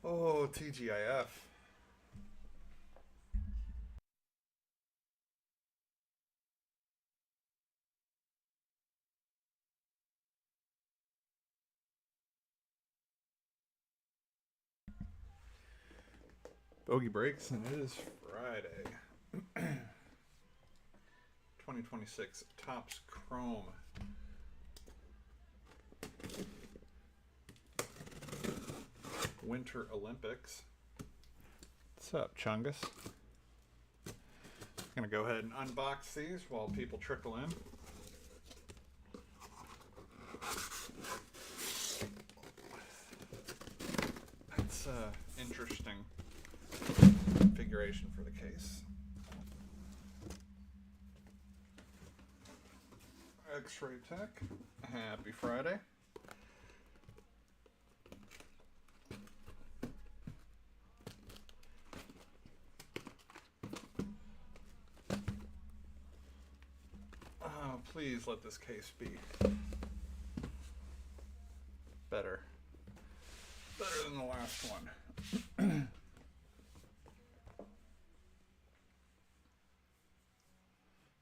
Oh, TGIF. Bogey breaks, and it is Friday. 2026 Topps Chrome. Winter Olympics. What's up, Chungus? Gonna go ahead and unbox these while people trickle in. That's interesting configuration for the case. X-Ray Tech. Happy Friday. Oh, please let this case be better. Better than the last one.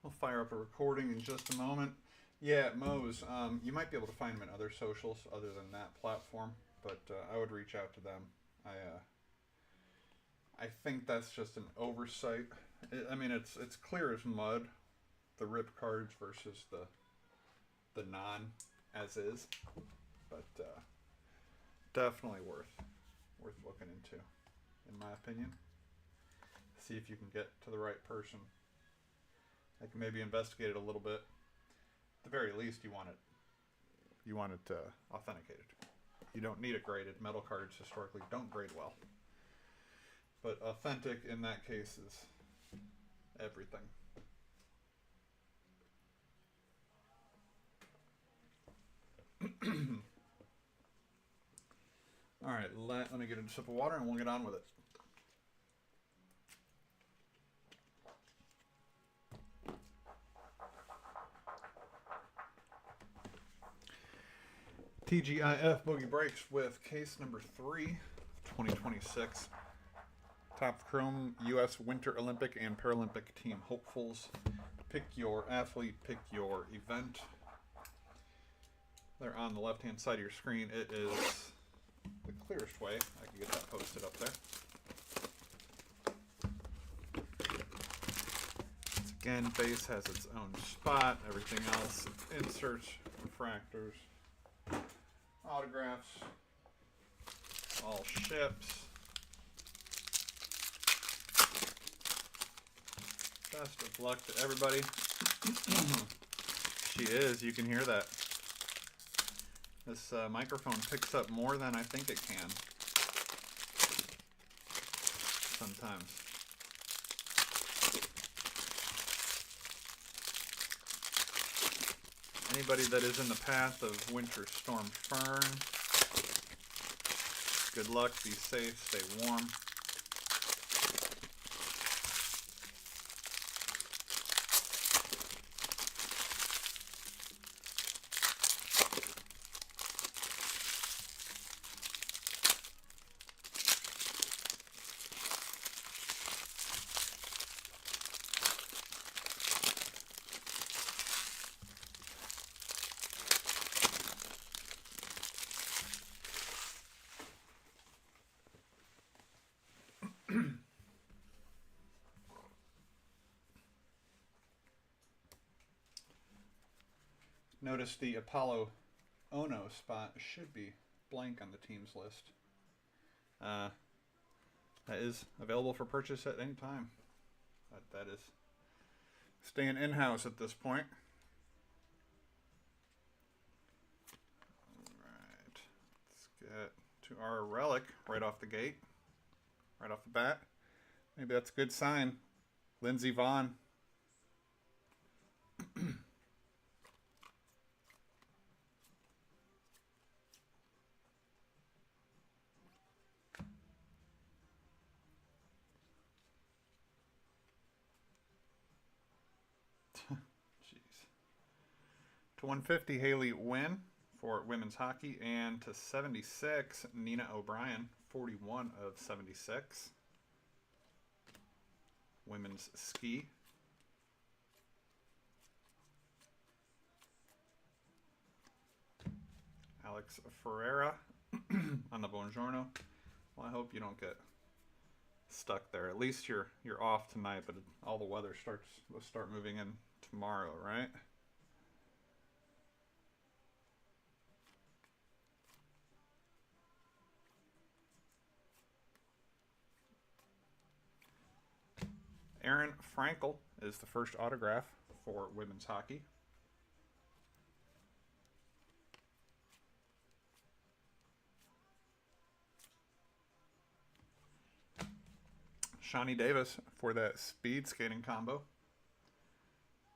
We'll fire up a recording in just a moment. Yeah, Moe's. You might be able to find them in other socials other than that platform, but I would reach out to them. I think that's just an oversight. I mean, it's clear as mud, the rip cards versus the non as is, but definitely worth looking into, in my opinion. See if you can get to the right person. I can maybe investigate it a little bit. At the very least, you want it authenticated. You don't need it graded. Metal cards historically don't grade well, but authentic in that case is everything. All right, let me get a sip of water and we'll get on with it. TGIF Bogey Breaks with case number 3 of 2026. Topps Chrome U.S. Winter Olympic and Paralympic team hopefuls. Pick your athlete, pick your event. They're on the left-hand side of your screen. It is the clearest way. I can get that posted up there. Again, base has its own spot. Everything else, inserts, refractors, autographs, all ships. Best of luck to everybody. She is. You can hear that. This microphone picks up more than I think it can. Sometimes. Anybody that is in the path of Winter Storm Fern, good luck, be safe, stay warm. Notice the Apollo Ono spot should be blank on the team's list. That is available for purchase at any time. That is staying in-house at this point. Alright, let's get to our relic right off the gate, right off the bat. Maybe that's a good sign. Lindsey Vonn. Jeez. To 150, Haley Wynn for women's hockey, and to 76, Nina O'Brien 41 of 76. Women's ski. Alex Ferreira on the Buongiorno. Well, I hope you don't get stuck there. At least you're off tonight, but all the weather will start moving in tomorrow, right? Aaron Frankel is the first autograph for women's hockey. Shawnee Davis for that speed skating combo.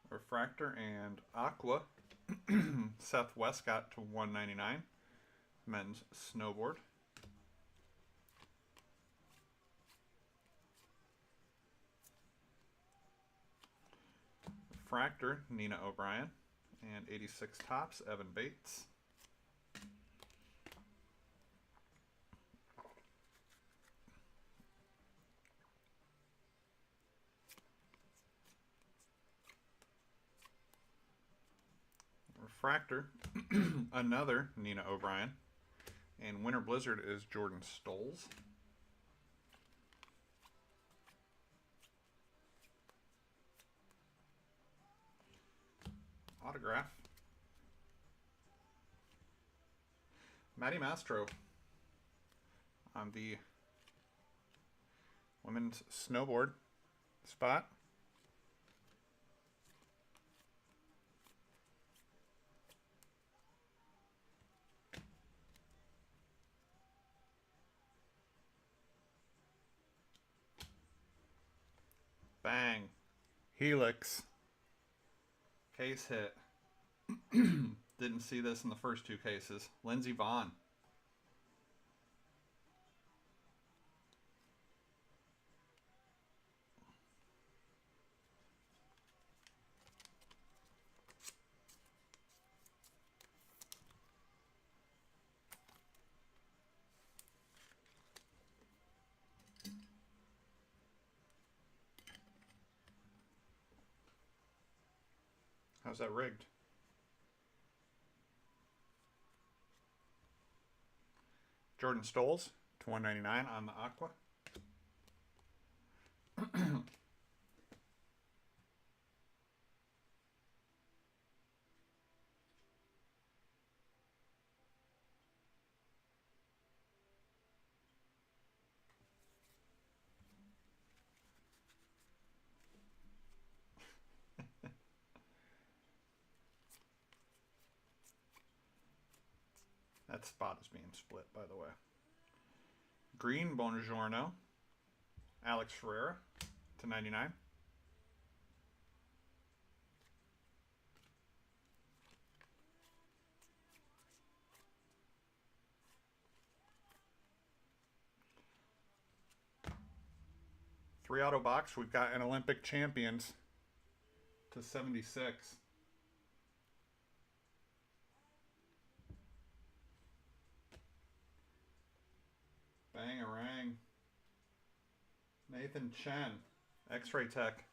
Refractor and Aqua. Seth Westcott to 199. Men's snowboard. Refractor, Nina O'Brien. And 86 tops, Evan Bates. Refractor, another Nina O'Brien. And Winter Blizzard is Jordan Stolz. Autograph. Maddie Mastro on the women's snowboard spot. Bang. Helix. Case hit. Didn't see this in the first two cases. Lindsey Vaughn. How's that rigged? Jordan Stolz to 199 on the Aqua. That spot is being split, by the way. Green Buongiorno. Alex Ferreira to 99. Three auto box. We've got an Olympic champions to 76. Bangarang. Nathan Chen, X-Ray Tech.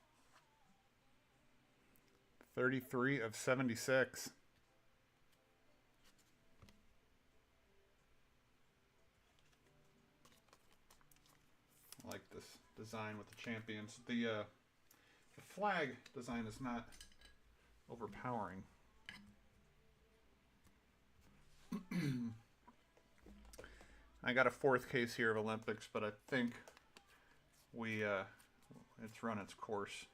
33 of 76. I like this design with the champions. The flag design is not overpowering. I got a fourth case here of Olympics, but I think it's run its course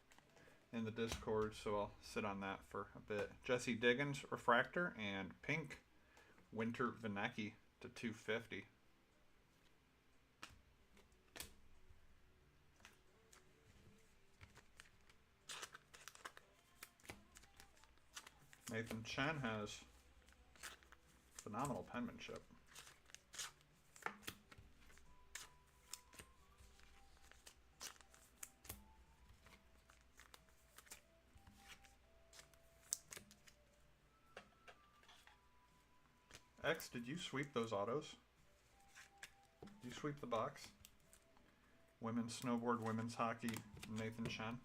in the Discord, so I'll sit on that for a bit. Jesse Diggins, Refractor, and pink Winter Vanecki to 250. Nathan Chen has phenomenal penmanship. X, did you sweep those autos? you sweep the box? Women's snowboard, women's hockey, Nathan Chen.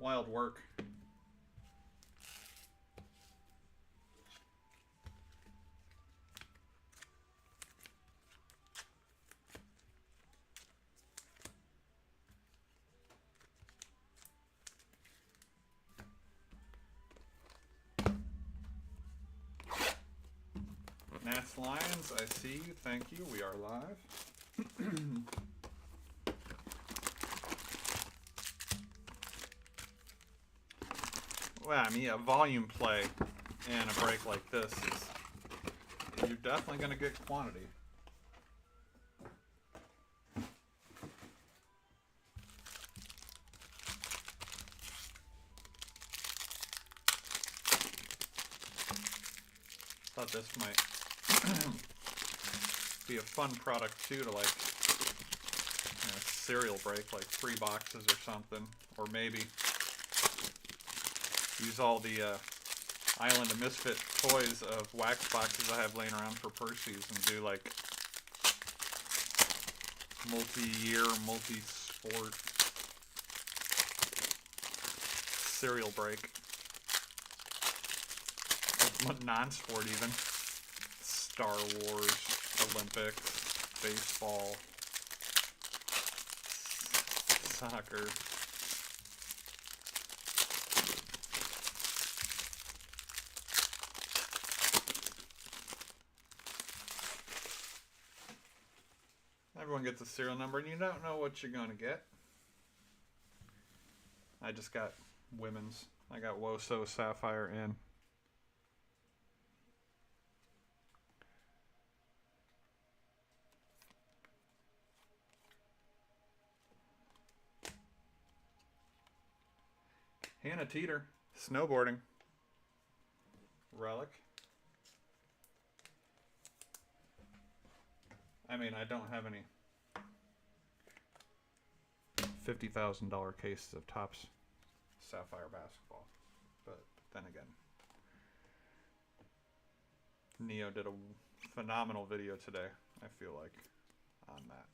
Wild work. Nats Lions, I see you. Thank you. We are live. Well, I mean, a volume play and a break like this is, you're definitely going to get quantity. Thought this might be a fun product too, to like, you know, cereal break, like 3 boxes or something, or maybe use all the Island of Misfit toys of wax boxes I have laying around for Percy's and do like multi-year, multi-sport cereal break. Non-sport even. Star Wars, Olympics, baseball, soccer. Everyone gets a serial number and you don't know what you're going to get. I just got women's. I got Woso, Sapphire in. Hannah Teeter, snowboarding. Relic. I mean, I don't have any $50,000 cases of Topps Sapphire basketball, but then again, Neo did a phenomenal video today, I feel like, on that.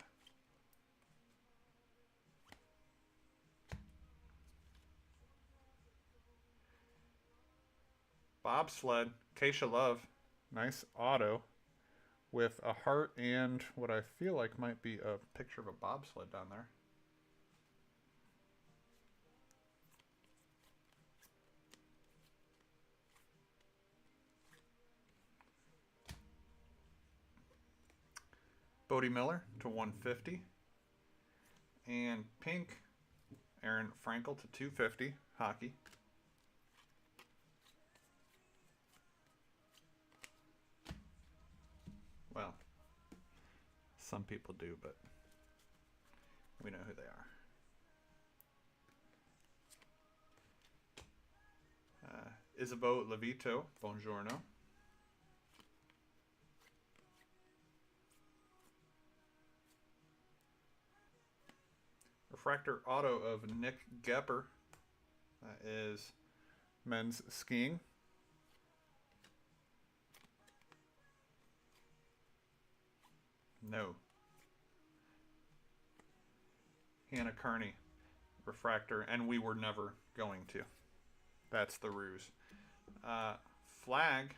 Bobsled, Keisha Love, nice auto with a heart and what I feel like might be a picture of a bobsled down there. Bodie Miller to 150. And pink, Aaron Frankel to 250, hockey. Well, some people do, but we know who they are. Isabeau Levito, buongiorno. Refractor auto of Nick Gepper. That is men's skiing. No. Hannah Kearney, refractor, and we were never going to. That's the ruse. Flag,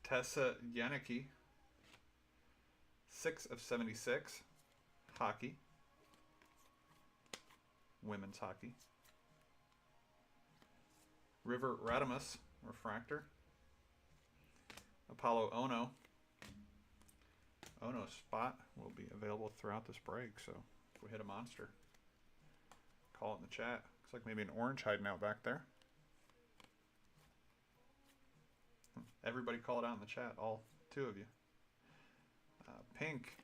Tessa Yannicki, 6/76, hockey, women's hockey. River Radamus, refractor. Apollo Ono. Ono's spot will be available throughout this break, so if we hit a monster, call it in the chat. Looks like maybe an orange hiding out back there. Everybody call it out in the chat, all 2 of you. Pink,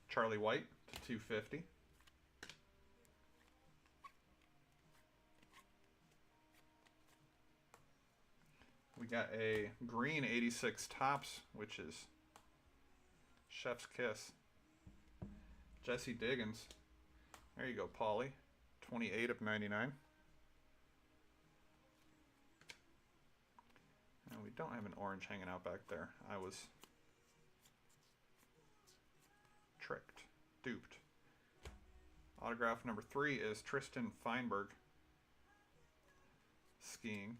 Charlie White to 250. We got a green 86 Topps, which is Chef's Kiss. Jesse Diggins. There you go, Paulie. 28 of 99. And we don't have an orange hanging out back there. I was tricked. Duped. Autograph number 3 is Tristan Feinberg. Skiing.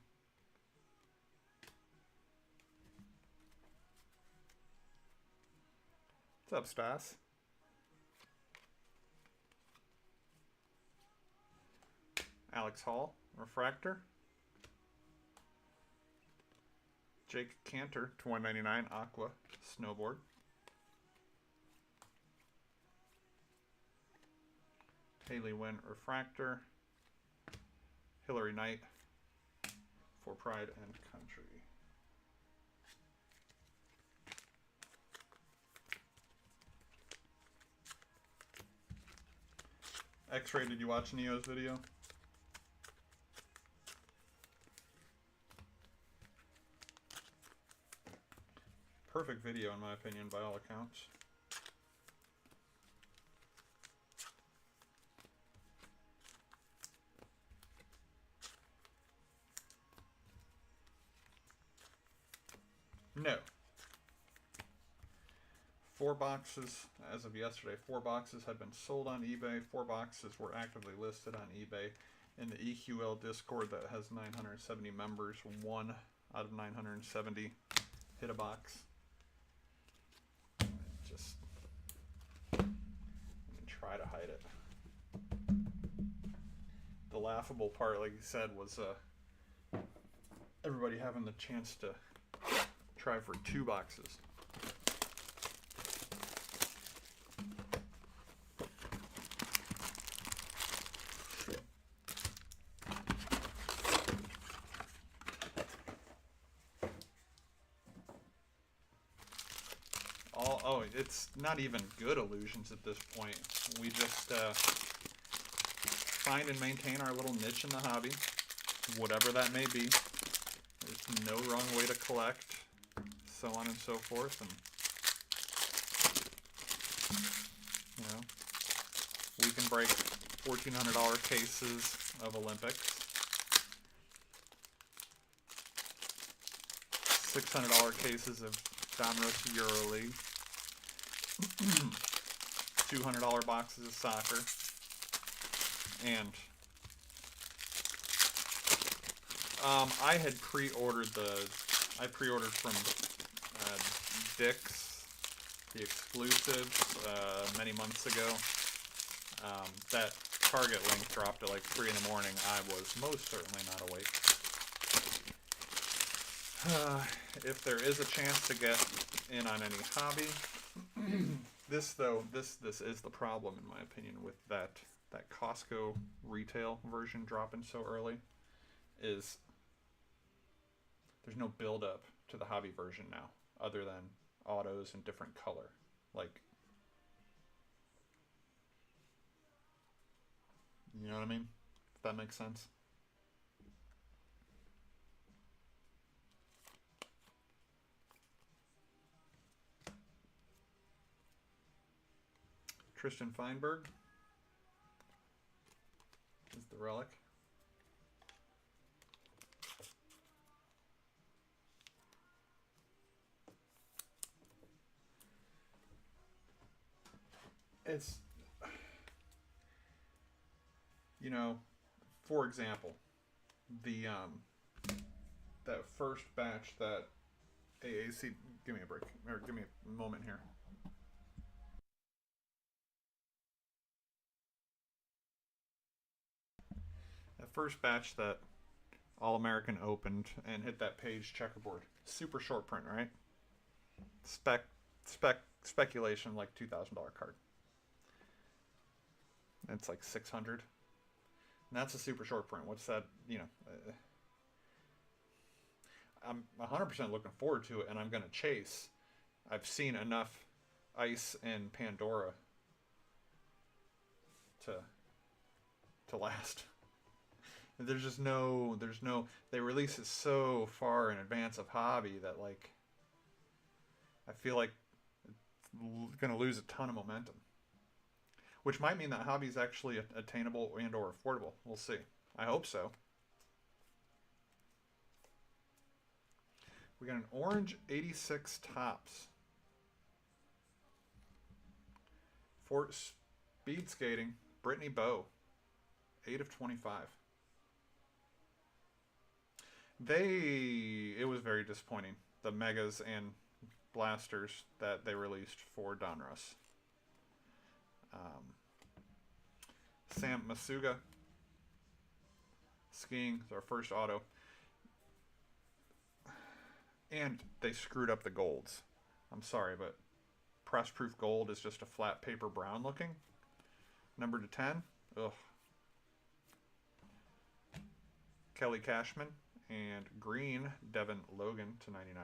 What's up, Stas? Alex Hall, Refractor. Jake Cantor, to 199, Aqua, Snowboard. Haley Wynn, Refractor. Hillary Knight, for Pride and Country. X-Ray, did you watch Neo's video? Perfect video in my opinion, by all accounts. No. 4 boxes, as of yesterday, 4 boxes had been sold on eBay. 4 boxes were actively listed on eBay. In the EQL Discord that has 970 members, 1 out of 970 hit a box. Just try to hide it. The laughable part, like you said, was everybody having the chance to try for 2 boxes. Oh, it's not even good illusions at this point. We just find and maintain our little niche in the hobby, whatever that may be. There's no wrong way to collect, so on and so forth. And you know, we can break $1,400 cases of Olympics, $600 cases of Donruss EuroLeague, $200 boxes of soccer, and I had pre-ordered from Dick's, the exclusives, many months ago. That Target link dropped at like 3 in the morning. I was most certainly not awake. If there is a chance to get in on any hobby, this is the problem in my opinion with that Costco retail version dropping so early, is there's no build up to the hobby version now other than autos and different color. Like, you know what I mean? If that makes sense. Tristan Feinberg is the relic. It's, you know, for example, the that first batch that AAC, give me a break, or give me a moment here. That first batch that All-American opened and hit that page checkerboard, super short print, right? Speculation, like $2,000 card. It's like 600. And that's a super short print. What's that? You know, I'm 100% looking forward to it, and I'm going to chase. I've seen enough ice and Pandora to last. There's just no, they release it so far in advance of hobby that, like, I feel like going to lose a ton of momentum, which might mean that hobby is actually attainable and or affordable. We'll see. I hope so. We got an orange 86 Topps. For speed skating, Brittany Bowe, 8 of 25. It was very disappointing, the Megas and Blasters that they released for Donruss. Sam Masuga, skiing, is our first auto. And they screwed up the golds. I'm sorry, but press proof gold is just a flat paper brown looking. Number to 10. Ugh. Kelly Cashman and green Devin Logan to 99.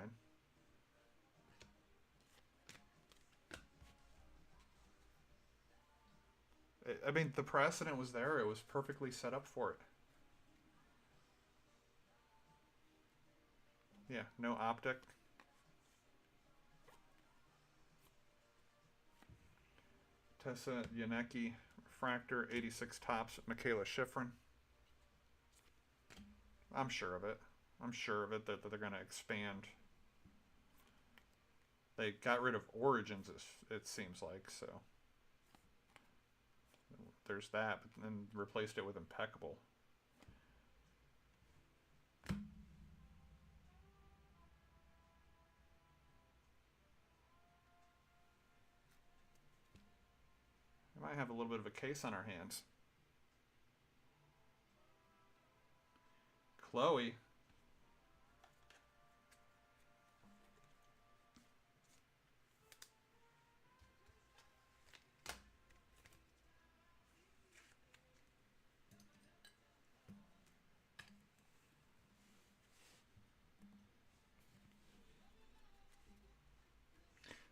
I mean, the precedent was there. It was perfectly set up for it. Yeah, no optic. Tessa Yanecki, refractor, 86 Topps, Michaela Schifrin. I'm sure of it. I'm sure of it that they're going to expand. They got rid of Origins, it seems like, so there's that, but then replaced it with Impeccable. We might have a little bit of a case on our hands. Chloe.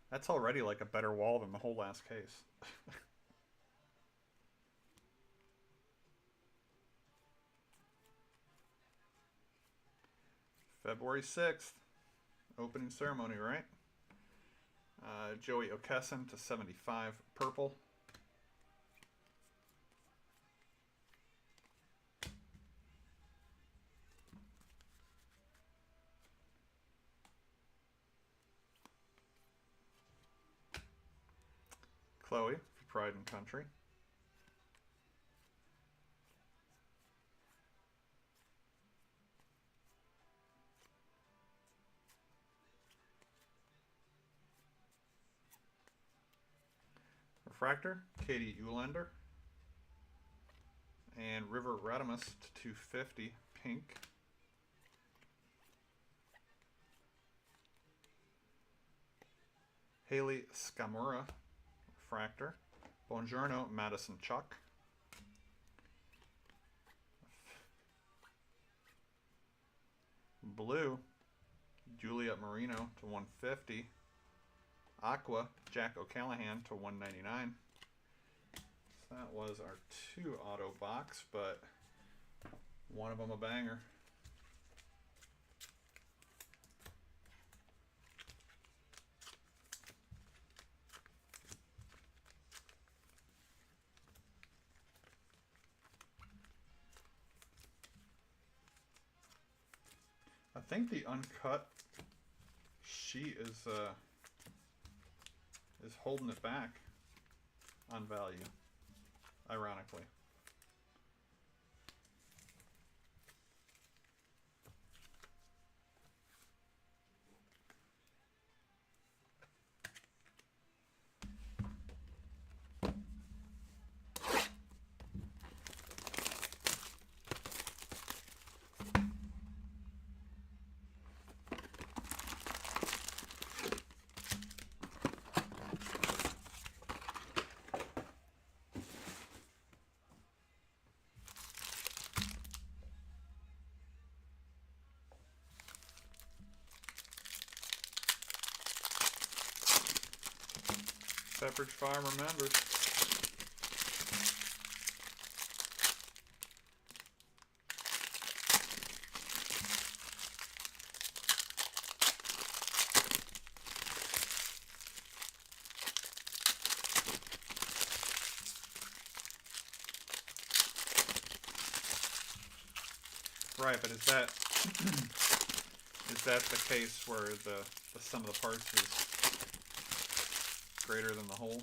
That's already like a better wall than the whole last case. February 6th, opening ceremony, right? Joey Okeson to 75, purple. Chloe for Pride and Country. Refractor, Katie Uhlaender. And River Radimus to 250, pink. Haley Scamura, refractor. Buongiorno, Madison Chuck. Blue, Juliet Marino to 150. Aqua, Jack O'Callahan to 199. So that was our 2 auto box, but one of them a banger. I think the uncut sheet is holding it back on value, ironically. Pepperidge Farm remembers. Right, but is that is that the case where the sum of the parts is greater than the whole?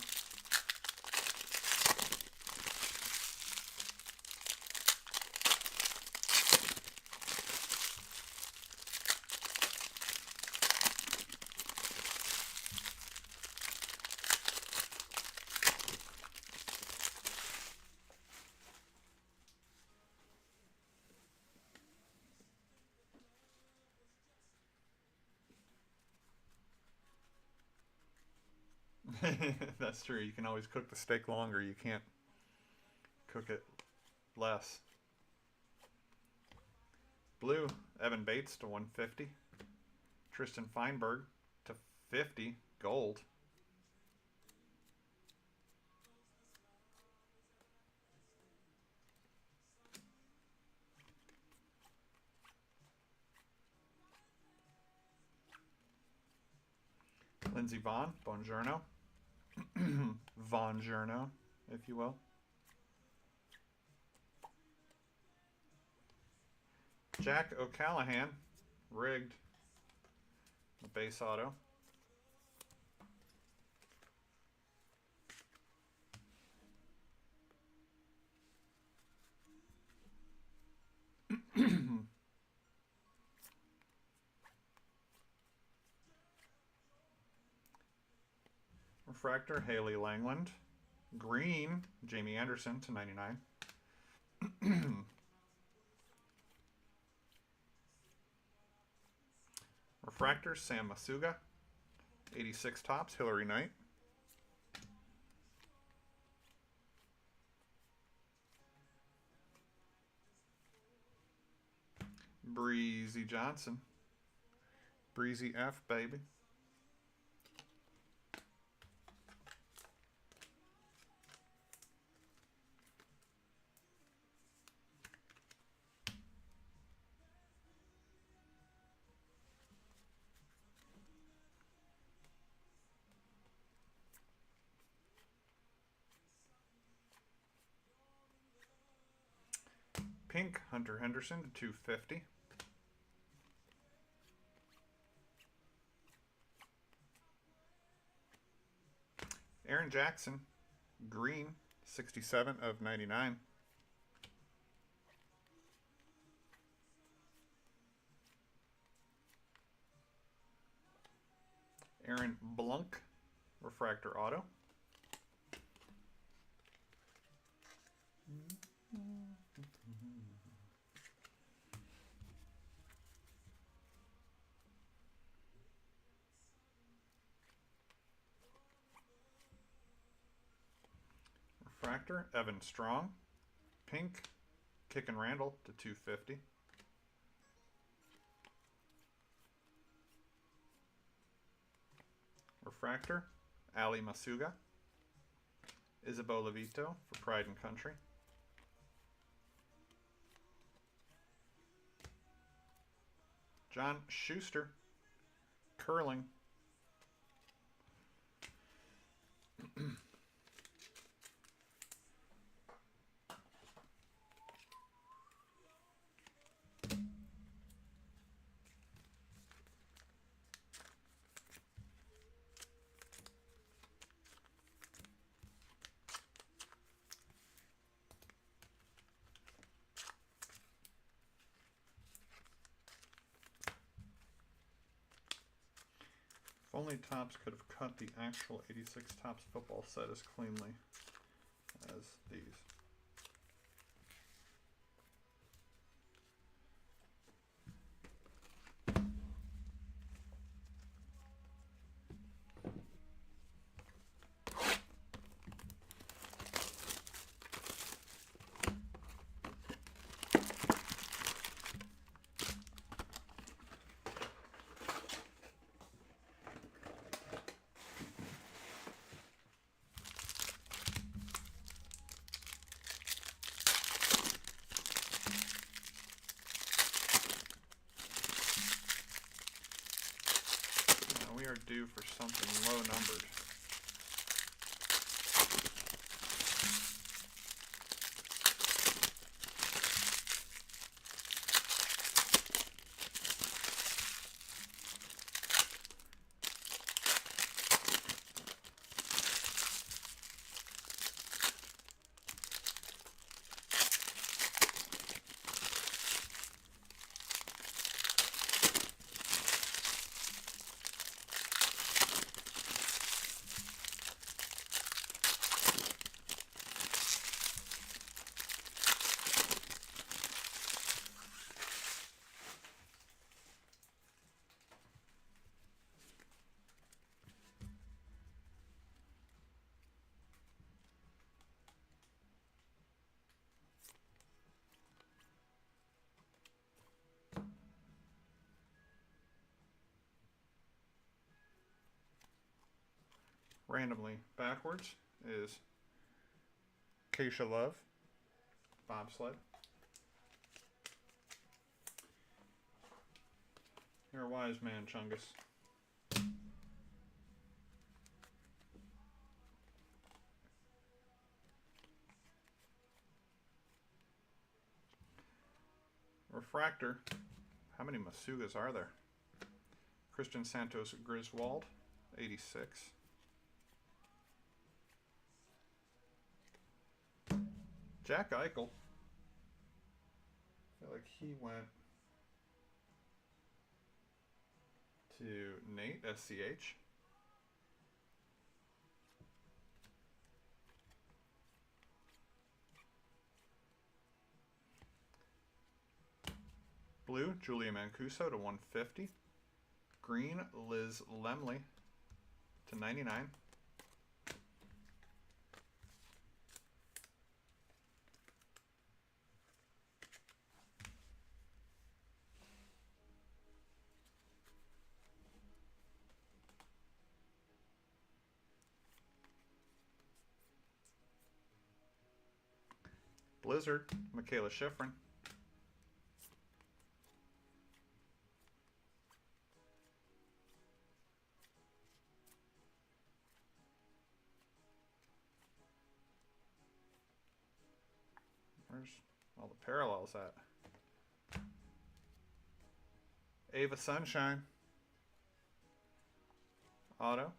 That's true. You can always cook the steak longer. You can't cook it less. Blue, Evan Bates to 150. Tristan Feinberg to 50. Gold. Lindsey Vaughn, Bongiorno. Vongiorno, if you will. Jack O'Callahan, rigged. The base auto. Refractor, Haley Langland. Green, Jamie Anderson to 99. Refractor, Sam Masuga. 86 tops, Hillary Knight. Breezy Johnson. Breezy F, baby. Pink, Hunter Henderson to 250. Aaron Jackson, green, 67 of 99. Aaron Blunk, refractor auto. Refractor, Evan Strong. Pink, Kickin' Randall to 250. Refractor, Ali Masuga. Isabeau Levito for Pride and Country. John Schuster, curling. If only Topps could have cut the actual 86 Topps football set as cleanly as these. We are due for something low numbered. randomly backwards is Keisha Love, bobsled. You're a wise man, Chungus. Refractor. How many Masugas are there? Christian Santos Griswold, 86. Jack Eichel. I feel like he went to Nate, SCH. Blue, Julia Mancuso to 150. Green, Liz Lemley to 99. Blizzard, Michaela Schifrin. Where's all the parallels at? Ava Sunshine. Auto.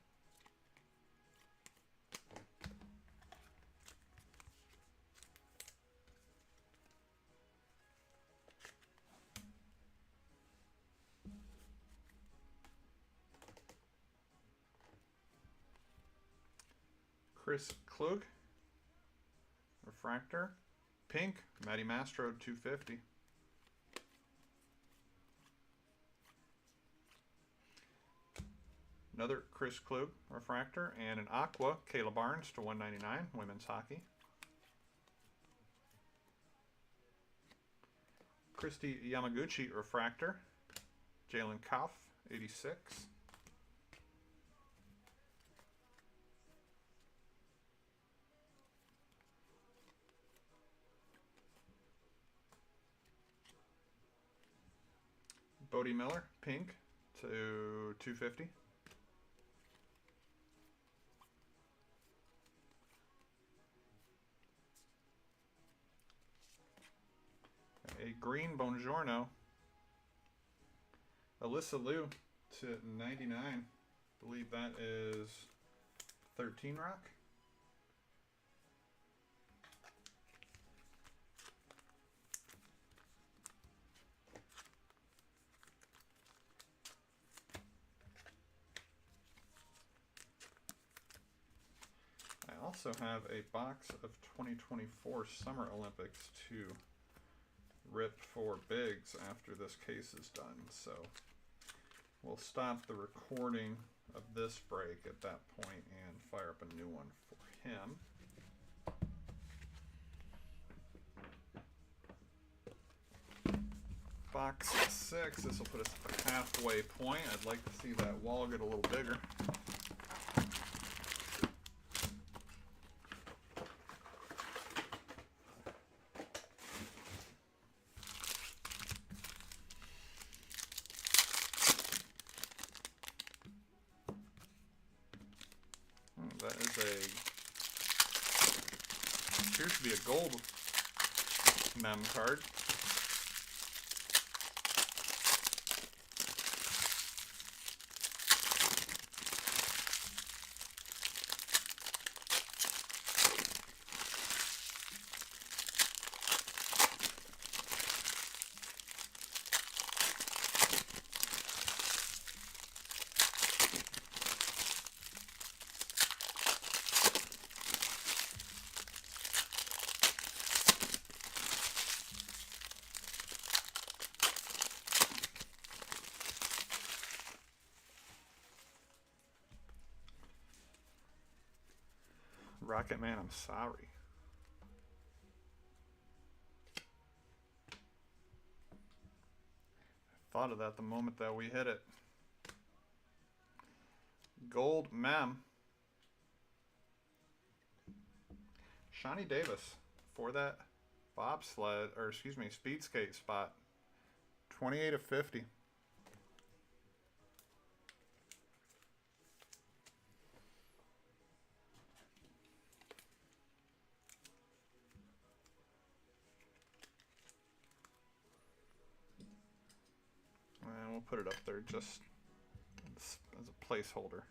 Chris Klug. Refractor. Pink, Matty Mastro 250. Another Chris Klug refractor, and an Aqua, Kayla Barnes to 199, women's hockey. Christy Yamaguchi refractor, Jalen Kauf, 86. Bodie Miller, pink to 250. A green Bongiorno. Alyssa Liu to 99. I believe that is 13 rock. I also have a box of 2024 Summer Olympics to rip for bigs after this case is done. So we'll stop the recording of this break at that point and fire up a new one for him. Box 6, this will put us at the halfway point. I'd like to see that wall get a little bigger. That is appears to be a gold mem card. Rocket Man, I'm sorry. I thought of that the moment that we hit it. Gold Mem, Shawnee Davis for that bobsled, or excuse me, speed skate spot. 28 of 50. And we'll put it up there just as a placeholder.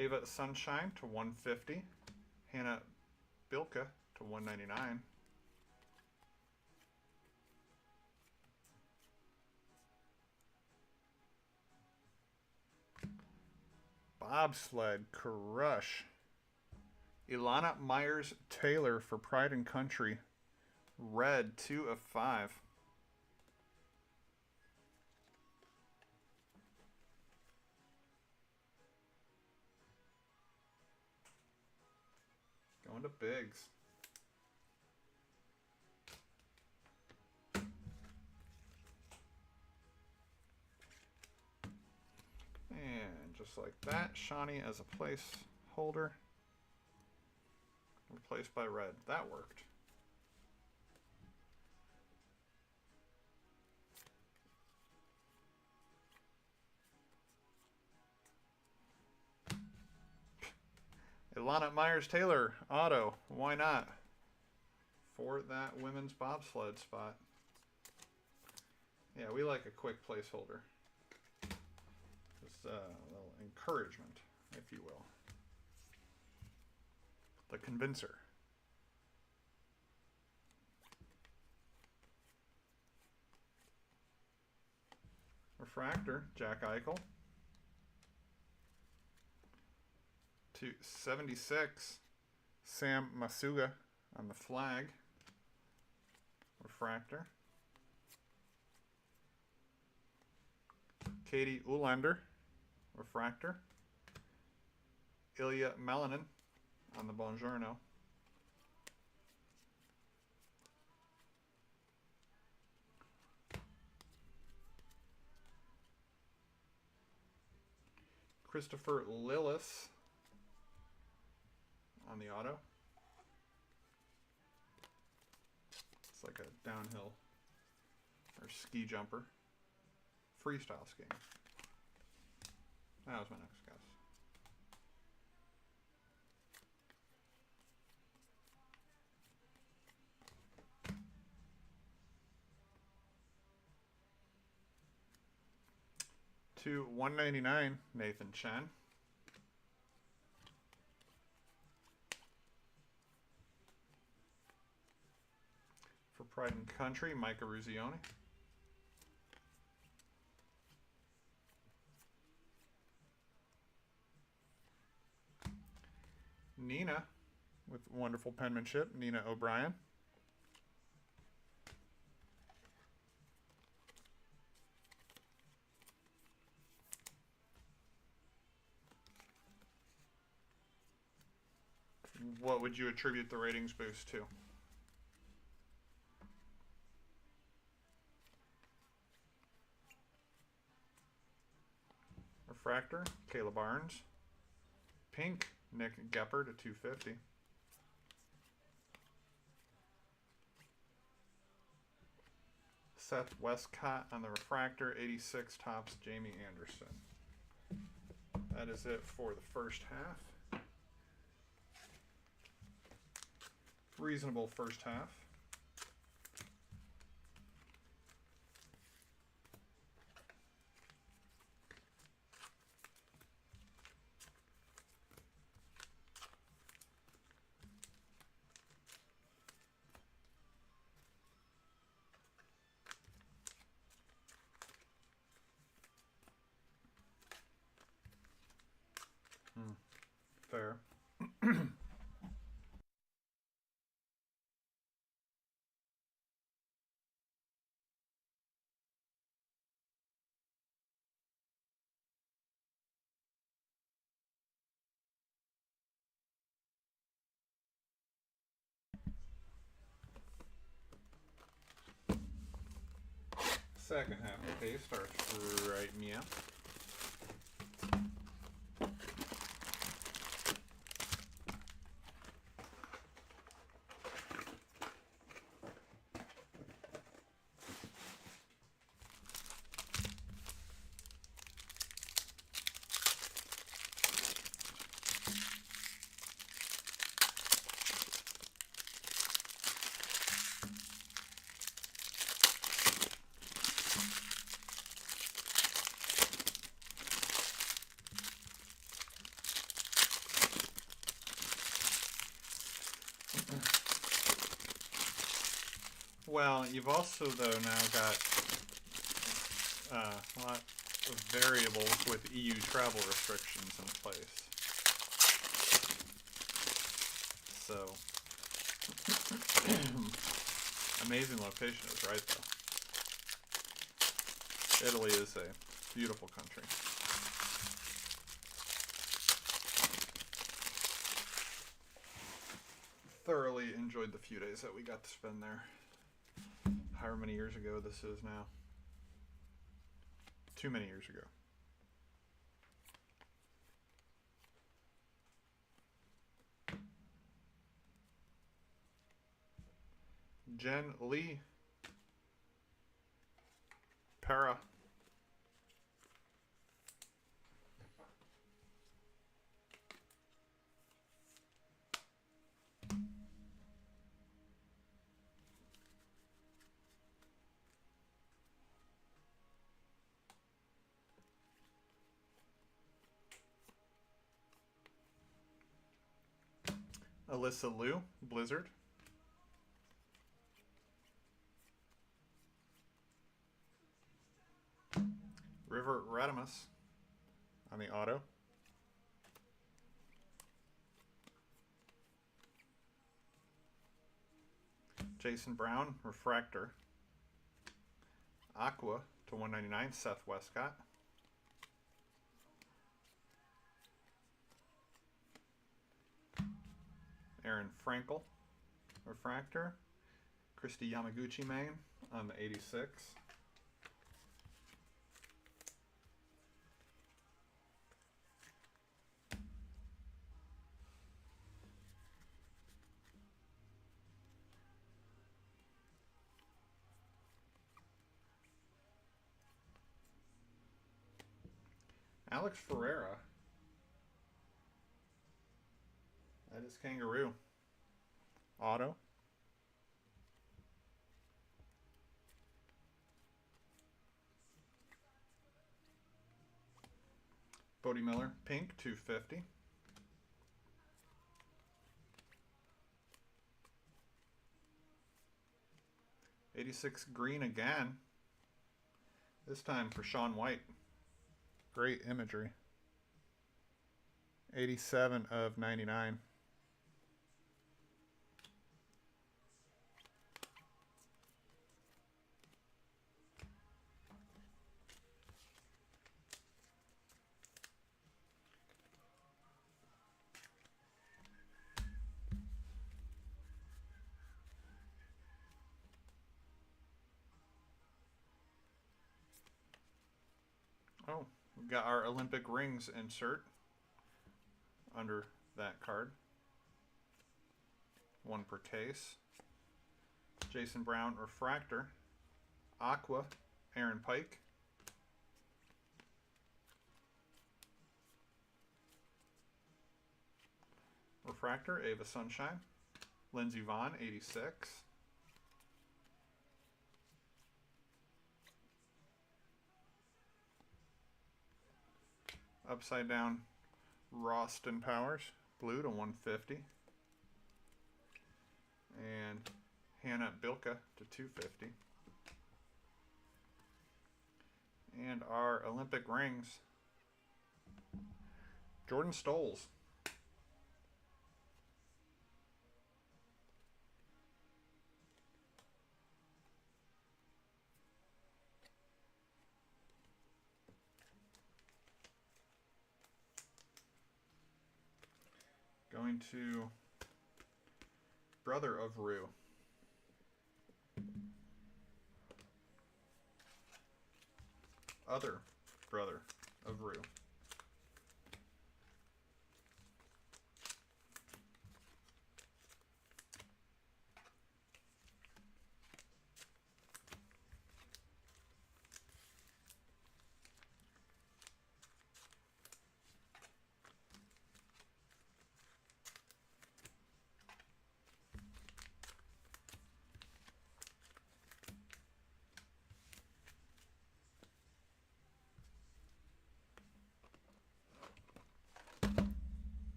Ava Sunshine to 150. Hannah Bilka to 199. Bobsled Crush. Ilana Myers Taylor for Pride and Country. Red, 2 of 5. Going to Biggs. And just like that, Shawnee as a placeholder. Replaced by red. That worked. Ilana Myers Taylor, auto. Why not? For that women's bobsled spot. Yeah, we like a quick placeholder. Just a little encouragement, if you will. The Convincer. Refractor, Jack Eichel. To 76, Sam Masuga on the flag. Refractor. Katie Ulander, refractor. Ilya Melanin on the Bonjourno. Christopher Lillis on the auto. It's like a downhill or ski jumper. Freestyle skiing. That was my next guess. To 199, Nathan Chen. For Pride and Country, Micah Ruzioni. Nina, with wonderful penmanship, Nina O'Brien. What would you attribute the ratings boost to? Refractor, Kayla Barnes. Pink, Nick Gepper to 250. Seth Westcott on the refractor, 86 tops, Jamie Anderson. That is it for the first half. Reasonable first half. Fair. Second half of the case starts right meow. Well, you've also, though, now got a lot of variables with EU travel restrictions in place. So, amazing location is right, though. Italy is a beautiful country. Thoroughly enjoyed the few days that we got to spend there. However many years ago this is now. Too many years ago. Jen Lee. Para. Alyssa Liu, Blizzard. River Radimus on the auto. Jason Brown, Refractor. Aqua to 199, Seth Westcott. Aaron Frankel, Refractor. Christy Yamaguchi main on the 86. Alex Ferreira. That is Kangaroo. Auto. Bodie Miller, pink, 250. '86 green again. This time for Sean White. Great imagery. 87 of 99. Oh, we've got our Olympic rings insert under that card. One per case. Jason Brown, Refractor. Aqua, Aaron Pike. Refractor, Ava Sunshine. Lindsey Vaughn, 86. Upside down, Roston Powers, blue to 150. And Hannah Bilka to 250. And our Olympic rings, Jordan Stolz. Going to Brother of Rue. other brother of Rue.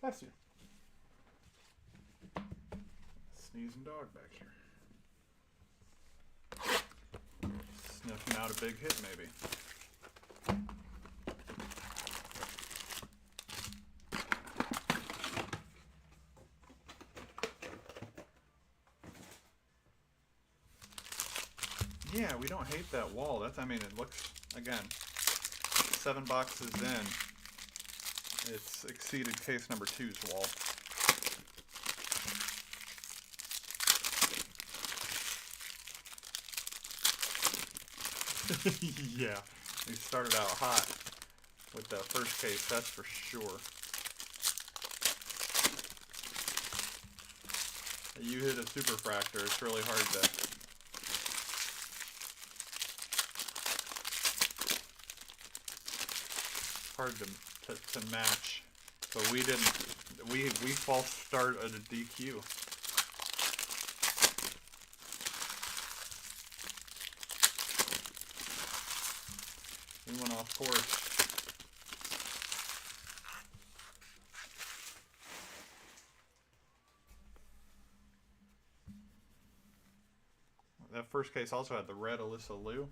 Bless you. Sneezing dog back here. Sniffing out a big hit, maybe. Yeah, we don't hate that wall. That's, I mean, it looks, again, 7 boxes in, it's exceeded case number 2's wall. Yeah, we started out hot with that first case, that's for sure. You hit a superfractor, it's really hard to match. But we false start at a DQ. We went off course. That first case also had the red Alyssa Liu.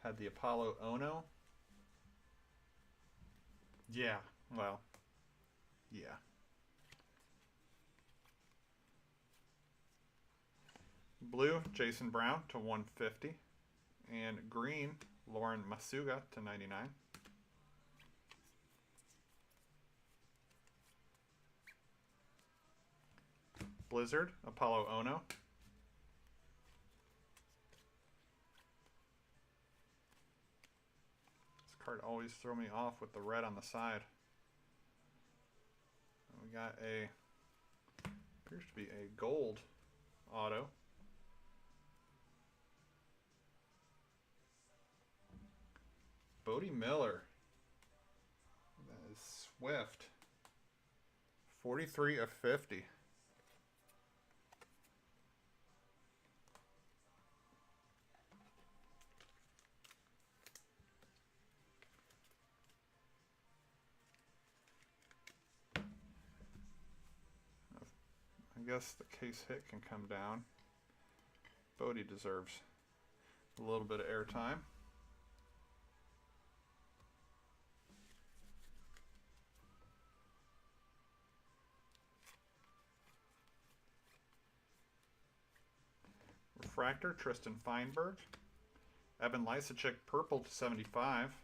Had the Apollo Ono. Yeah, well, yeah. Blue, Jason Brown to 150. And green, Lauren Masuga to 99. Blizzard, Apollo Ono. This card always throws me off with the red on the side. We got appears to be a gold auto. Bodie Miller. That is Swift. 43 of 50. I guess the case hit can come down. Bodie deserves a little bit of airtime. Refractor, Tristan Feinberg. Evan Lysacek, purple to 75.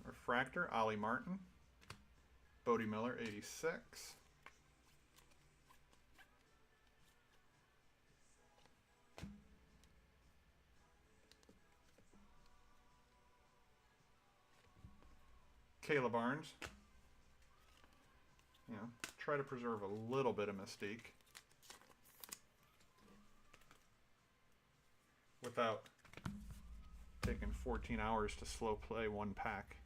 Refractor, Ollie Martin. Bodie Miller, 86. Kayla Barnes. You know, try to preserve a little bit of mystique without taking 14 hours to slow play one pack.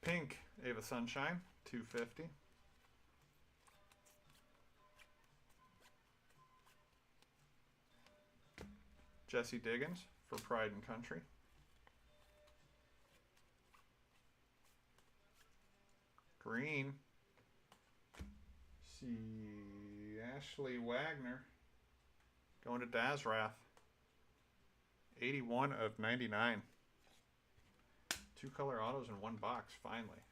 Pink, Ava Sunshine, 250. Jesse Diggins for Pride and Country. Green. See, Ashley Wagner going to Dazrath. 81 of 99. 2 color autos in one box, finally.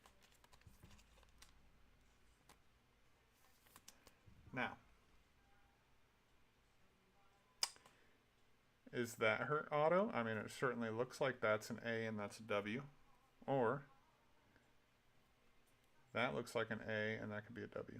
Now, is that her auto? I mean, it certainly looks like that's an A and that's a W. Or that looks like an A and that could be a W.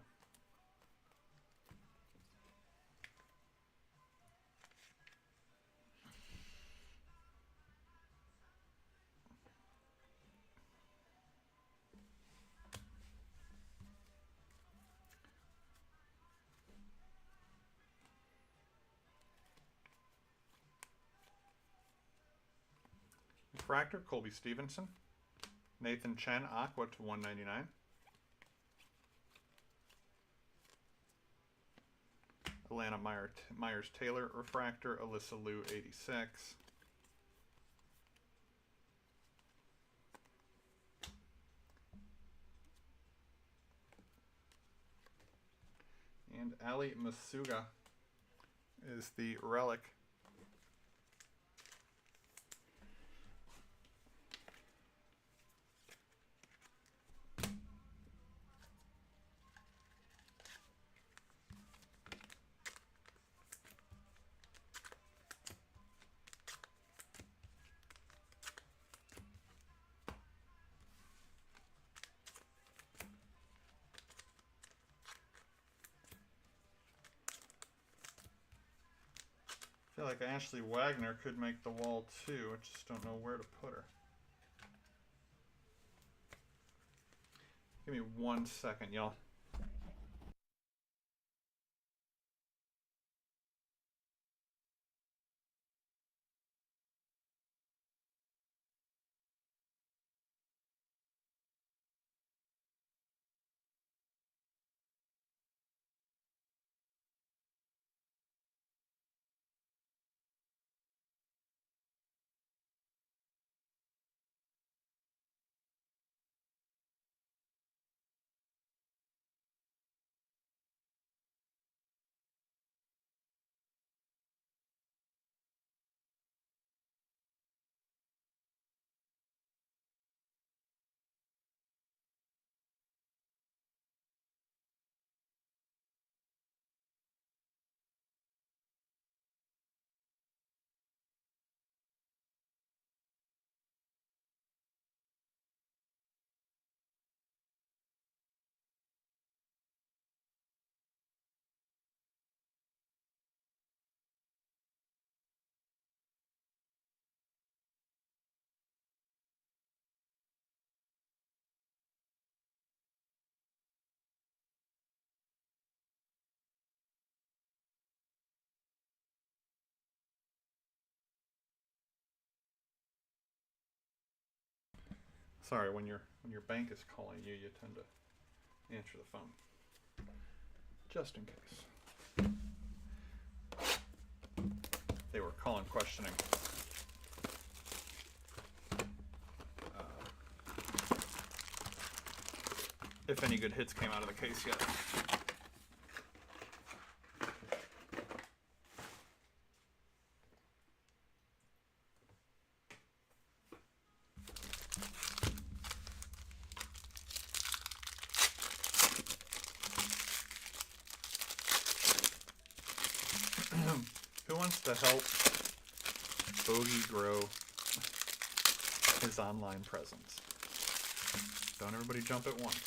Refractor, Colby Stevenson. Nathan Chen, Aqua to 199. Atlanta Myers Taylor, Refractor. Alyssa Liu, 86. And Ali Masuga is the relic. I feel like Ashley Wagner could make the wall too. I just don't know where to put her. Give me 1 second, y'all. Sorry, when your bank is calling you, you tend to answer the phone. Just in case. They were calling questioning. If any good hits came out of the case yet. Who wants to help Bogey grow his online presence? Don't everybody jump at once.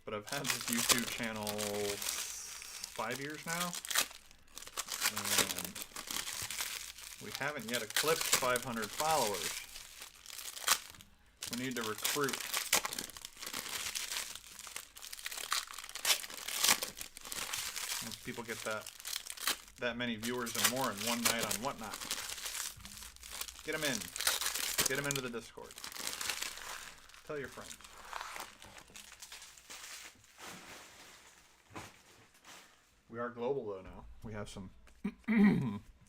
But I've had this YouTube channel 5 years now, and we haven't yet eclipsed 500 followers. We need to recruit. Once people get that many viewers and more in one night on Whatnot, get them in. Get them into the Discord. Tell your friends. We are global though now. We have some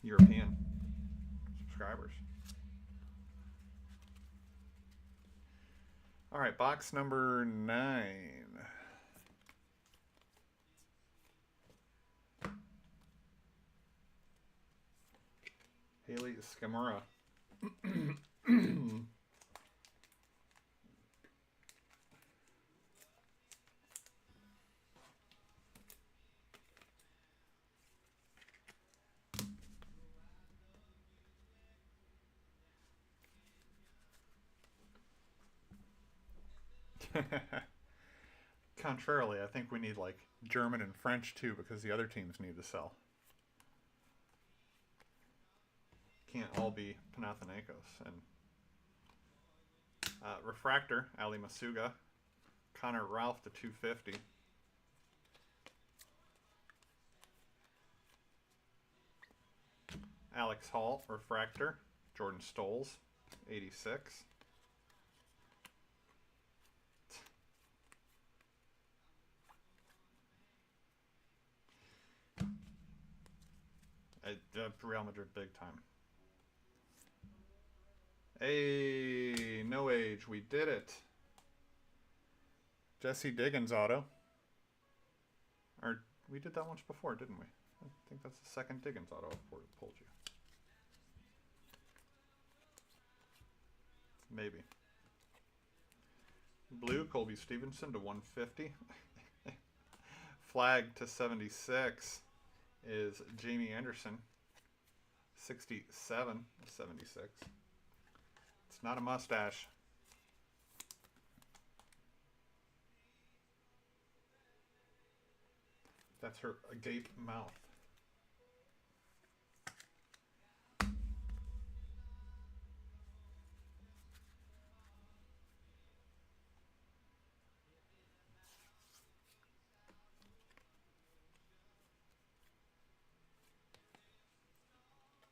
European subscribers. All right, box number 9. Haley Scamura. Contrarily, I think we need like German and French too because the other teams need to sell. Can't all be Panathinaikos. And Refractor, Ali Masuga. Connor Ralph to 250. Alex Hall, Refractor. Jordan Stolz, 86. Real Madrid big time. Hey, no age. We did it. Jesse Diggins auto. Or we did that once before, didn't we? I think that's the second Diggins auto I've pulled you. Maybe. Blue, Colby Stevenson to 150. Flag to 76 is Jamie Anderson. 67, 76. It's not a mustache. That's her agape mouth.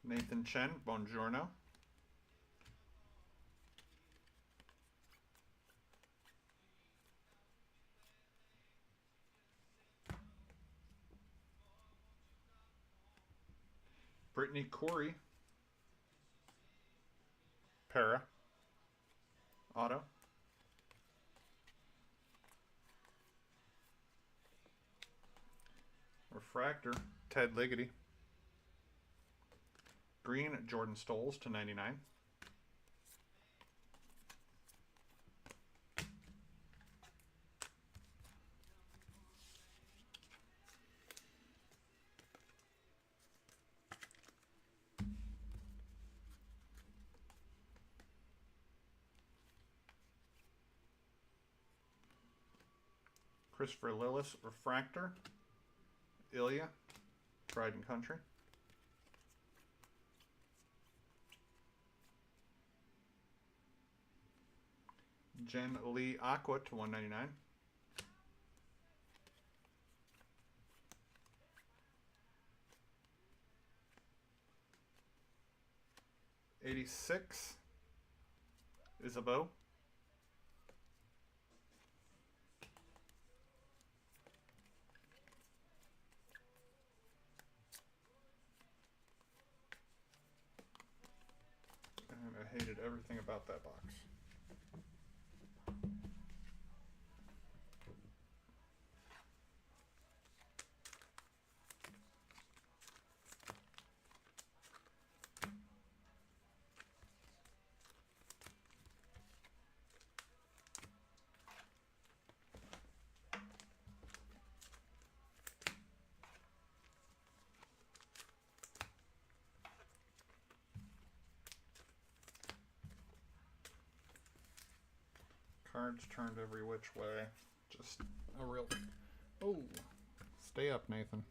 Nathan Chen, buongiorno. Brittany Corey, para, auto. Refractor, Ted Ligety. Green, Jordan Stolz to 99. Christopher Lillis, Refractor. Ilya, Pride and Country. Jen Lee Aqua to 199. '86 Isabeau. And I hated everything about that box. Cards turned every which way. Just a real... Oh, stay up, Nathan.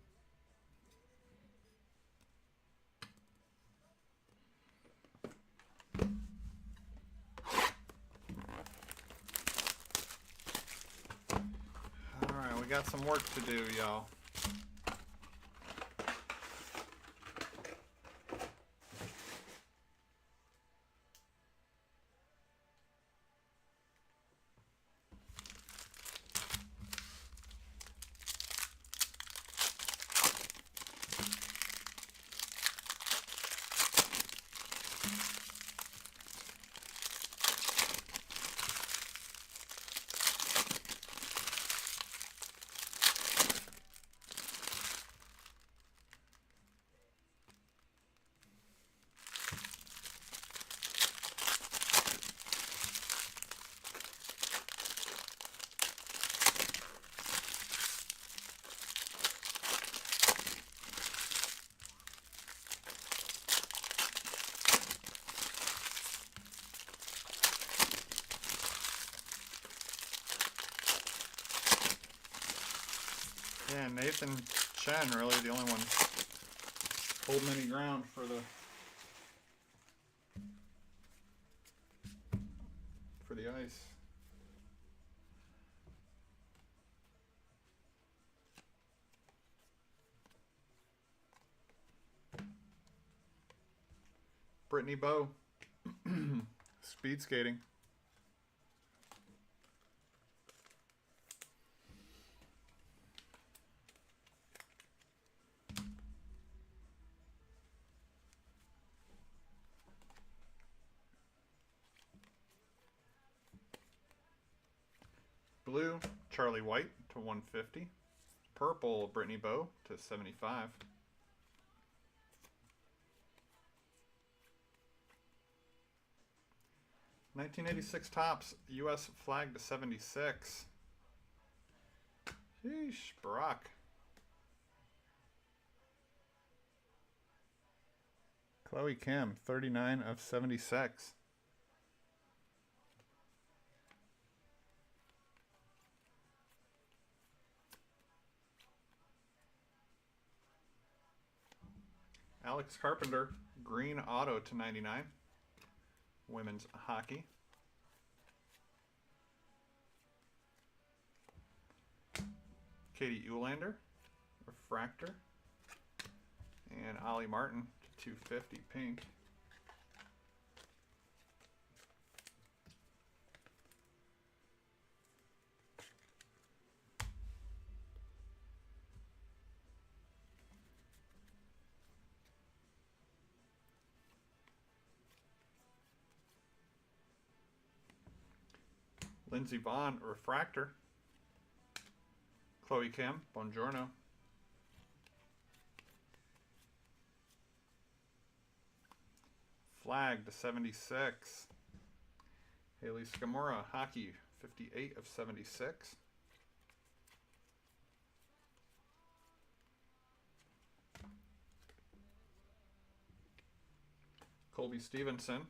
Alright, we got some work to do, y'all. Yeah, Nathan Chen really the only one holding any ground for the ice. Brittany Bowe, speed skating. Blue, Charlie White to 150. Purple, Brittany Bowe to 75. $1986 Topps, U.S. flag to 76. Sheesh, Barack. Chloe Kim, 39 of 76. Alex Carpenter, green auto to 99. Women's hockey. Katie Ulander, refractor. And Ollie Martin to 250 pink. Lindsey Vaughn, refractor. Chloe Kim, Buongiorno. Flag to 76. Haley Skamora, hockey, 58 of 76. Colby Stevenson,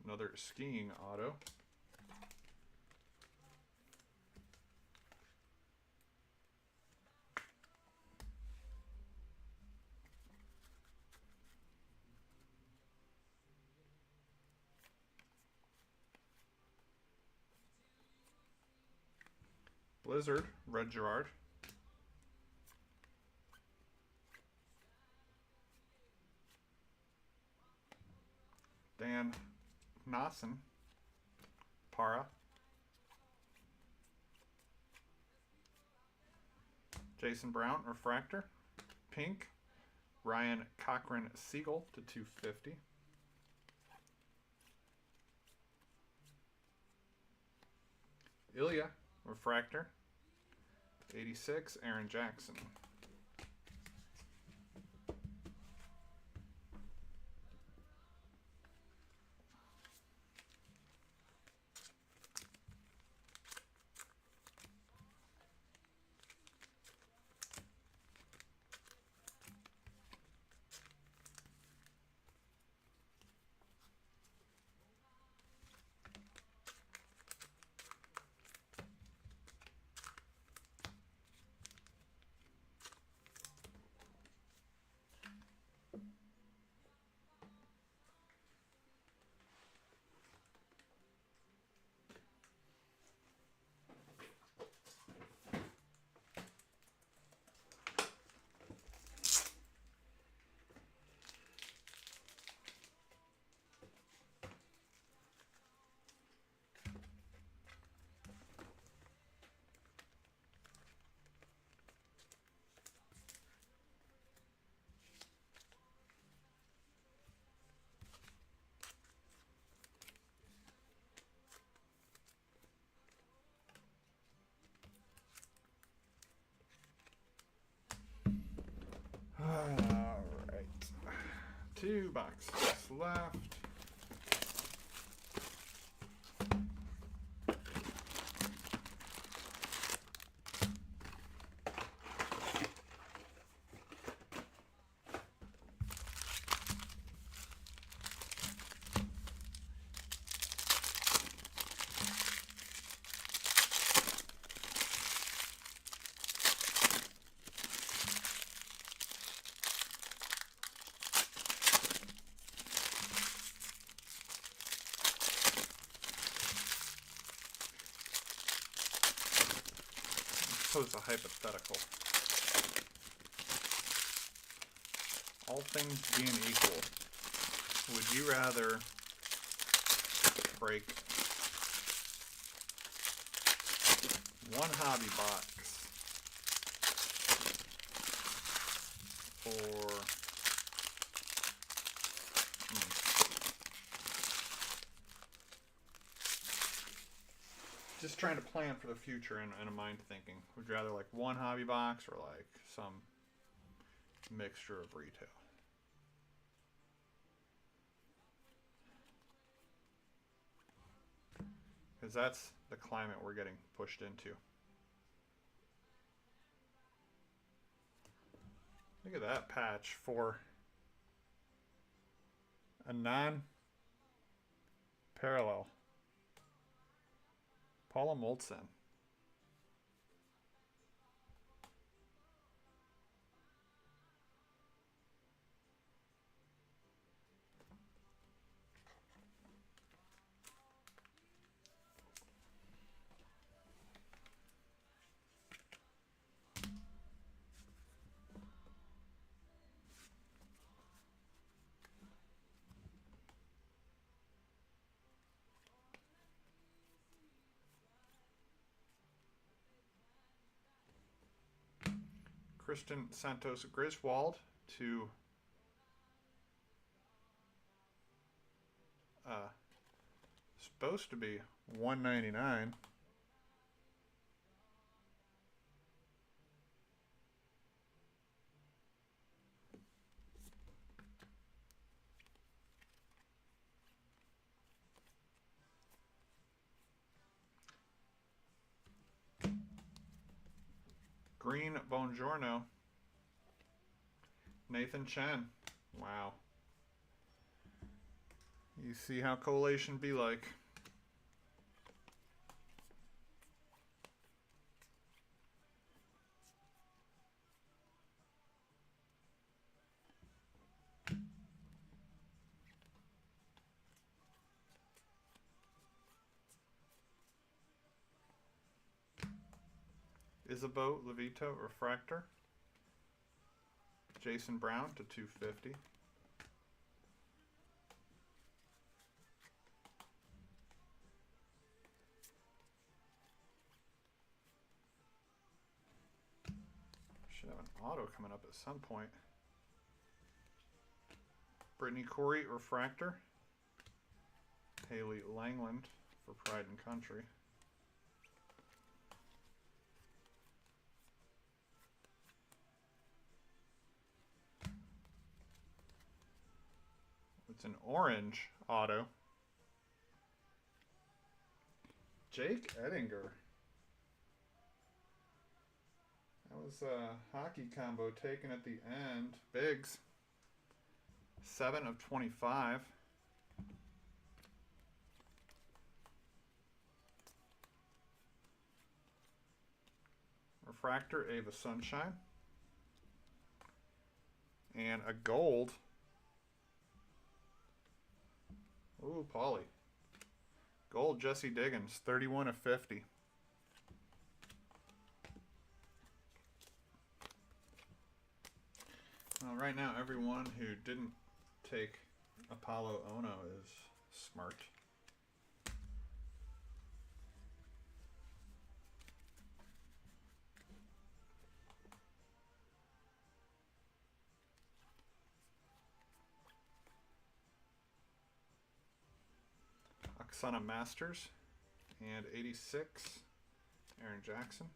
another skiing auto. Blizzard, Red Gerard. Dan Nossen, Para. Jason Brown, refractor. Pink. Ryan Cochran Siegel to 250. Ilya, refractor. 86, Aaron Jackson. All right. 2 boxes left. pose a hypothetical. All things being equal, would you rather break one hobby box for just trying to plan for the future in a mind thinking. Would you rather like one hobby box or like some mixture of retail? Because that's the climate we're getting pushed into. Look at that patch for a non-parallel Paula Moltzen. Kristen Santos Griswold to supposed to be $199. Green Bongiorno. Nathan Chen. Wow. You see how collation be like. Isabeau Levito Refractor. Jason Brown to 250. Should have an auto coming up at some point. Brittany Corey Refractor. Haley Langland for Pride and Country. It's an orange auto. Jake Ettinger. That was a hockey combo taken at the end. Biggs. 7 of 25. Refractor, Ava Sunshine. And a gold. Ooh, Paulie. Gold, Jesse Diggins, 31 of 50. Well, right now, everyone who didn't take Apollo Ono is smart. Oksana Masters and 86, Aaron Jackson.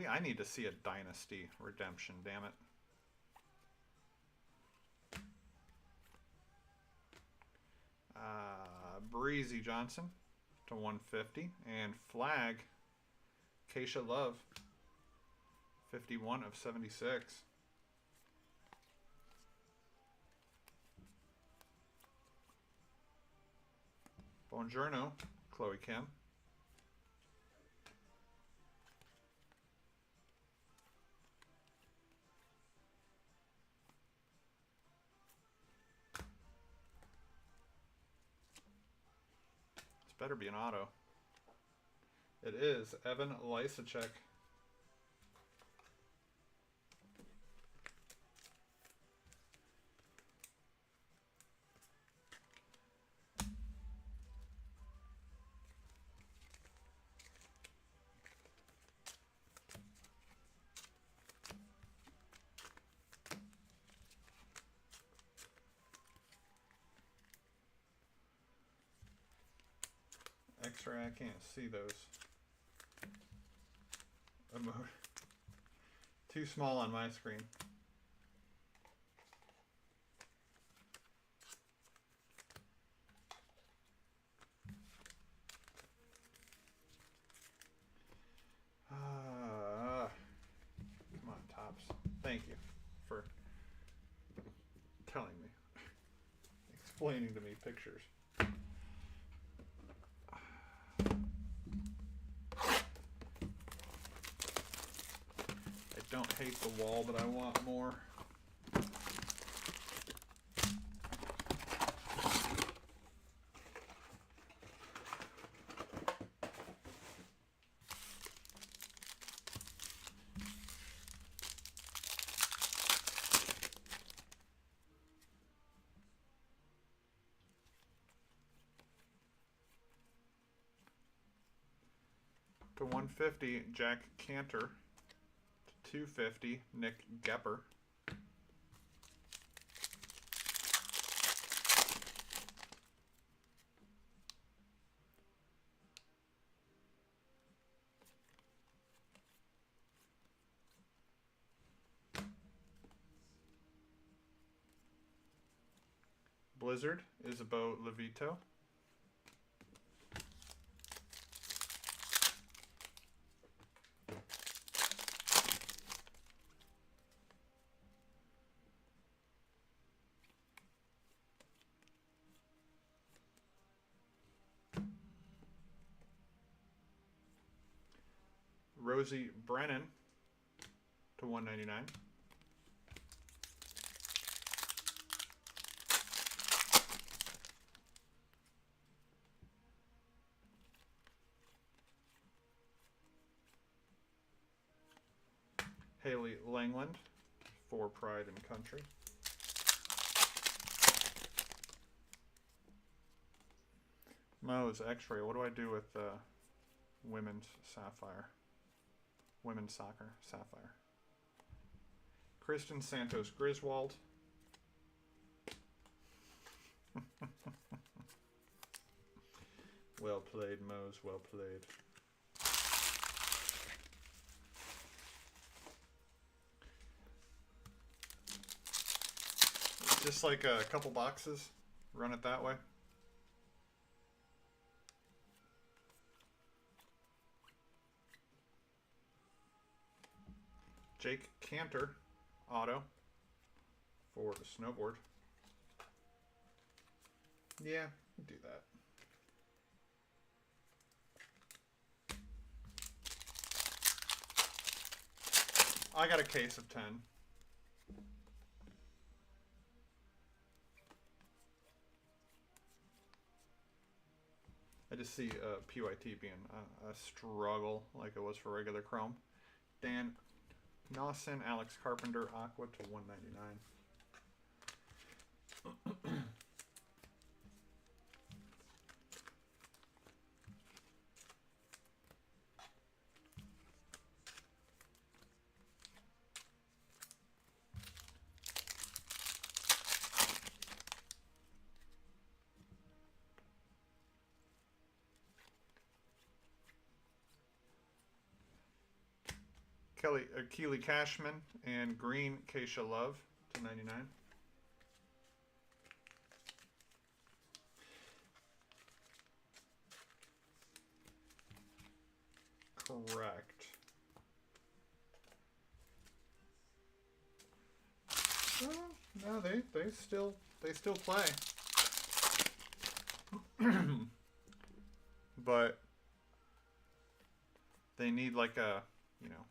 I need to see a Dynasty redemption, damn it. Breezy Johnson to 150, and Flag, Keisha Love, 51 of 76. Bongiorno, Chloe Kim. Better be an auto. It is Evan Lysacek X-ray, I can't see those. Too small on my screen. Come on, Topps. Thank you for telling me, explaining to me pictures. I don't hate the wall, but I want more. To 150, Jack Cantor. To 250, Nick Gepper. Blizzard, Isabeau Levito. Rosie Brennan to 199. Haley Langland for Pride and Country. Mo's X-ray. What do I do with women's sapphire? Women's soccer sapphire. Kristen Santos Griswold. Well played, Mose. Well played. Just like a couple boxes. Run it that way. Jake Cantor, auto for the snowboard. Yeah, do that. I got a case of 10. I just see PYT being a struggle like it was for regular Chrome. Dan Nawson, Alex Carpenter, Aqua to 199. Keely Cashman and green Keisha Love to 99. Correct. Well, no, they still play. But they need like a, you know,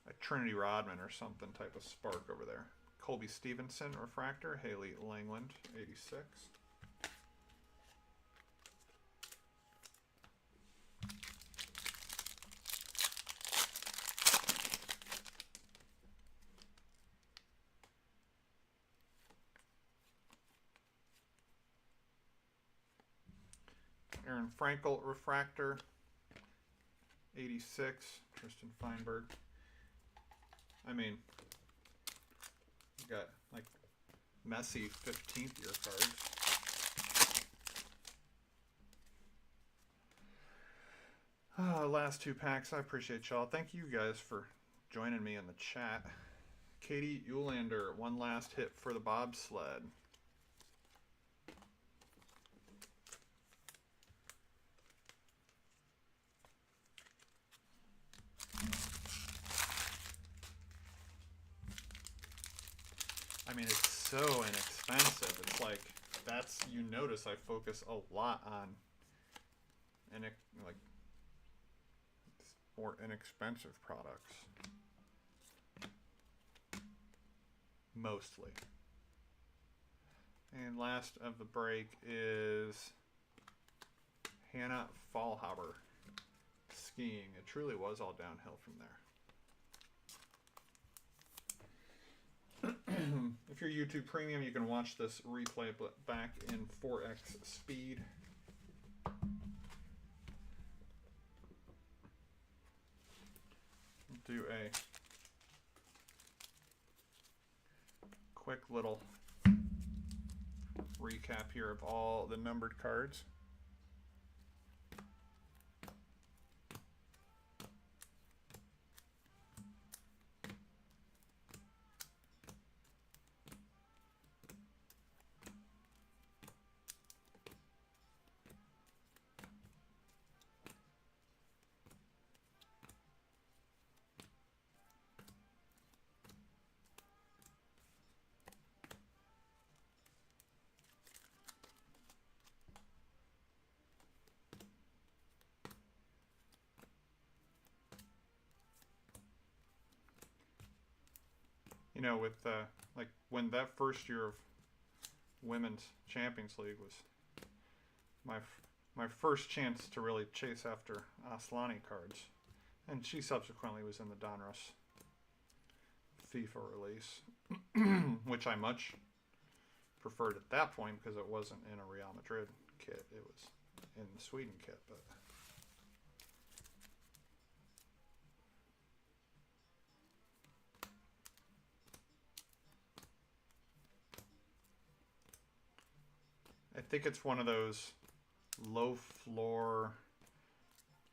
a Trinity Rodman or something type of spark over there. Colby Stevenson, refractor. Haley Langland, 86. Aaron Frankel, refractor, 86. Tristan Feinberg. I mean, you got like messy 15th year cards. Last 2 packs. I appreciate y'all. Thank you guys for joining me in the chat. Katie Eulander, one last hit for the bobsled. I mean, it's so inexpensive. It's like, that's, you notice I focus a lot on like more inexpensive products. Mostly. And last of the break is Hannah Fallhaber skiing. It truly was all downhill from there. If you're YouTube Premium, you can watch this replay back in 4x speed. Do a quick little recap here of all the numbered cards. You know, with like when that first year of Women's Champions League was my first chance to really chase after Aslani cards, and she subsequently was in the Donruss FIFA release, which I much preferred at that point because it wasn't in a Real Madrid kit; it was in the Sweden kit, but. I think it's one of those low floor,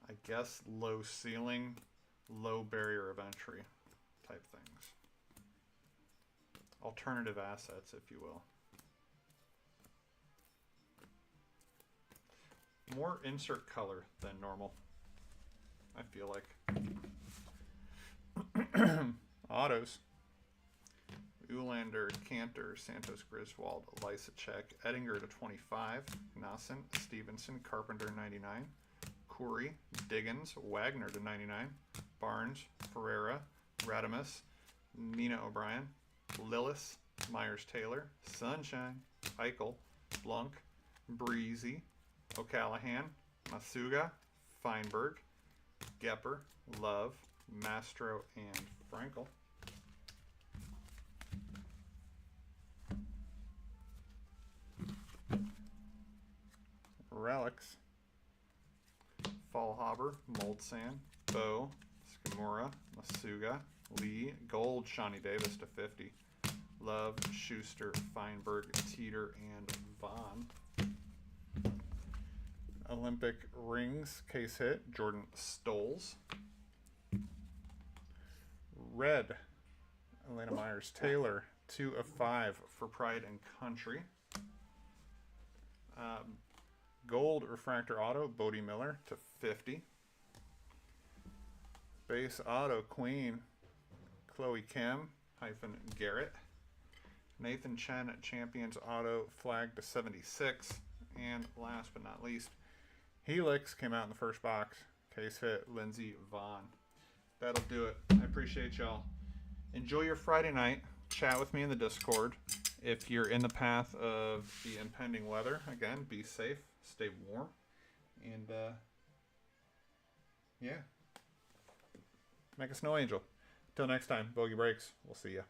I guess low ceiling, low barrier of entry type things. Alternative assets, if you will. More insert color than normal, I feel like. Autos. Eulander, Cantor, Santos Griswold, Lysacek, Ettinger to 25, Nassen, Stevenson, Carpenter 99, Corey, Diggins, Wagner to 99, Barnes, Ferreira, Radamus, Nina O'Brien, Lillis, Myers-Taylor, Sunshine, Eichel, Blunk, Breezy, O'Callahan, Masuga, Feinberg, Gepper, Love, Mastro, and Frankel. Relics. Fallhaber, Moldsand, Bo, Skamura, Masuga, Lee, Gold, Shawnee Davis to 50. Love, Schuster, Feinberg, Teeter, and Vaughn. Olympic rings, case hit, Jordan Stoles. Red, Elena Myers-Taylor, 2 of 5 for Pride and Country. Gold refractor auto, Bodie Miller to 50. Base auto, Queen, Chloe Kim - Garrett. Nathan Chen Champions auto, flag to 76. And last but not least, Helix came out in the first box. Case hit, Lindsey Vaughn. That'll do it. I appreciate y'all. Enjoy your Friday night. Chat with me in the Discord. If you're in the path of the impending weather, again, be safe, stay warm, and yeah, make a snow angel. Till next time, Bogey Breaks. We'll see ya.